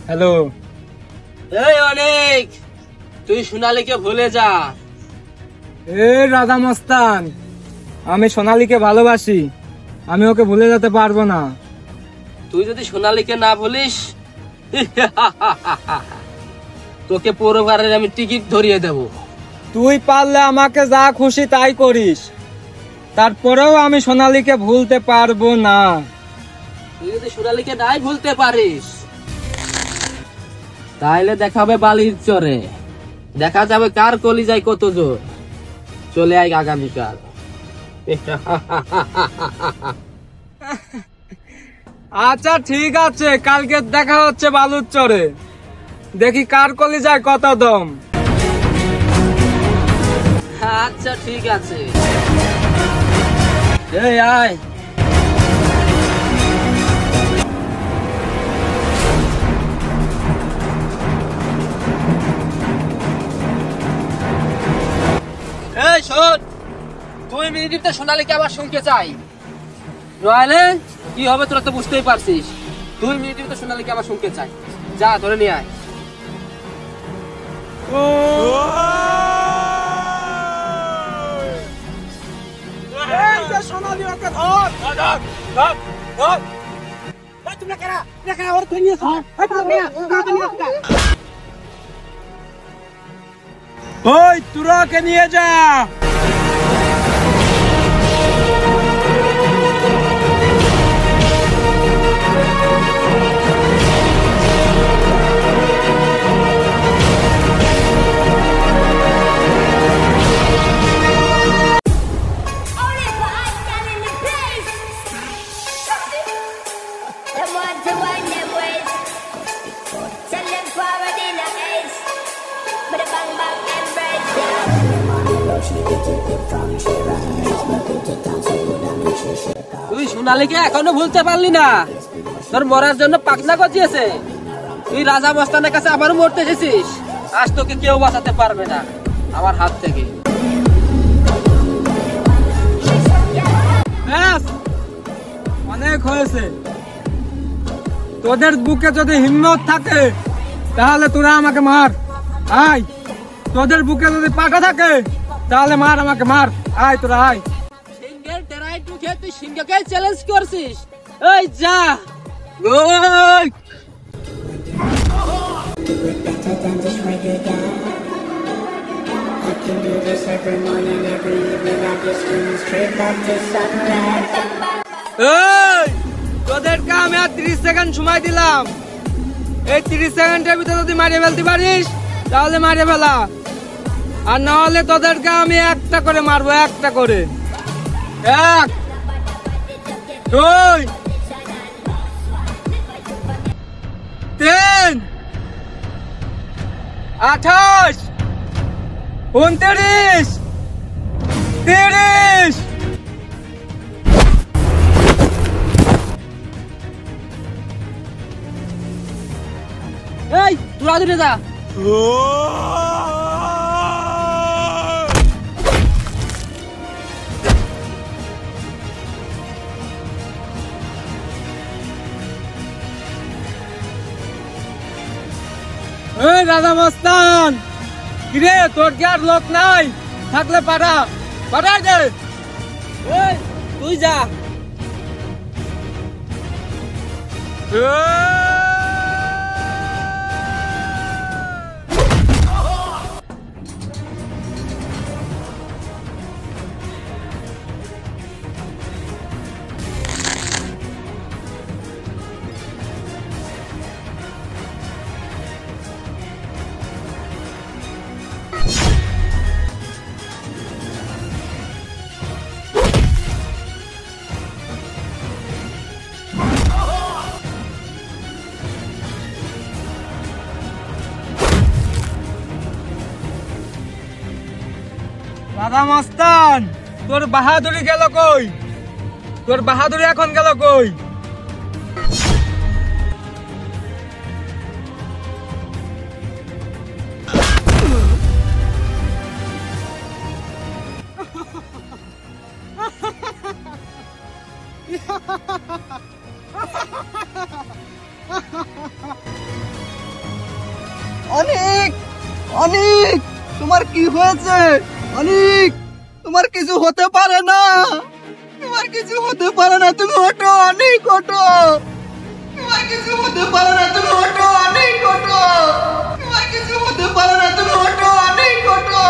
Hello. এই অনেক, তুই সোনালীকে ভুলে যা। রাজা মস্তান, আমি সোনালীকে ভালোবাসি, আমি ওকে ভুলে যেতে পারবো না। তুই যদি সোনালীকে না ভুলিস তোকে পরিবারের আমি টিকিট ধরিয়ে দেব। তুই পারলে আমাকে যা খুশি তাই করিস, তারপরেও আমি সোনালীকে ভুলতে পারবো না। তুই যদি সোনালীকে নাই ভুলতে পারিস তাহলে দেখাবে বালির চরে, দেখা যাবে কার কলিজায় কত জোর। চলে আয় আগামীকাল। আচ্ছা ঠিক আছে, কালকে দেখা হচ্ছে বালুর চরে, দেখি কার কলিজায় কত দম। আচ্ছা ঠিক আছে, এই আয়। এই শোন, 2 মিনিটে সোনালীকে আবার শুনতে চাই, নইলে কি হবে তোরা তো বুঝতেই পারছিস। 2 মিনিটে সোনালীকে আবার শুনতে চাই, যা ধরে নিয়ে আয়। সোনালী ওকে ধর, ধর, ধর, ধর। তোমরা কারা ওর ধরে নিয়েছো? ওই তোরা ওকে নিয়ে যা। তুই সোনালীকে এখনো ভুলতে পারলি না? তোর মরার জন্য পাকনা গজিয়েছে। তুই রাজা মস্তানের কাছে আবারও মরতে এসেছিস। আজ তোকে কেউ বাঁচাতে পারবে না আমার হাত থেকে। অনেক হয়েছে, তোদের বুকে যদি হিম্মত থাকে তাহলে তোরা আমাকে মার। আয়, তোদের বুকে যদি পাকা থাকে তাহলে মার, আমাকে মার। আয় তোরা আয়। সিংহের ডেরায় ঢুকে তুই সিংহকে চ্যালেঞ্জ করছিস? এই যা। তোদেরকে আমি আর 30 সেকেন্ড সময় দিলাম, এই 30 সেকেন্ডের ভিতরে যদি মারিয়ে ফেলতে পারিস তাহলে মারিয়ে ফেলা, আর না হলে তোদেরকে আমি একটা করে মারবো, একটা করে। 1 2 3 28 29 30। এই তোরা দূরে যা। রাজা মস্তান, কিরে তোর কি আর লোক নাই? থাকলে পাঠাই দে। তুই যা। রাজা মস্তান, তোর বাহাদুরি গেল কই? তোর বাহাদুরি এখন গেল কই? অনেক অনেক, তোমার কি হয়েছে? অনেক, তোমার কিছু হতে পারে না, তোমার কিছু হতে পারে না, তুমি ওঠো অনেক, ওঠো। তোমার কিছু হতে পারে না, তুমি ওঠো অনেক, ওঠো। তোমার কিছু হতে পারে না, তুমি ওঠো অনেক, ওঠো।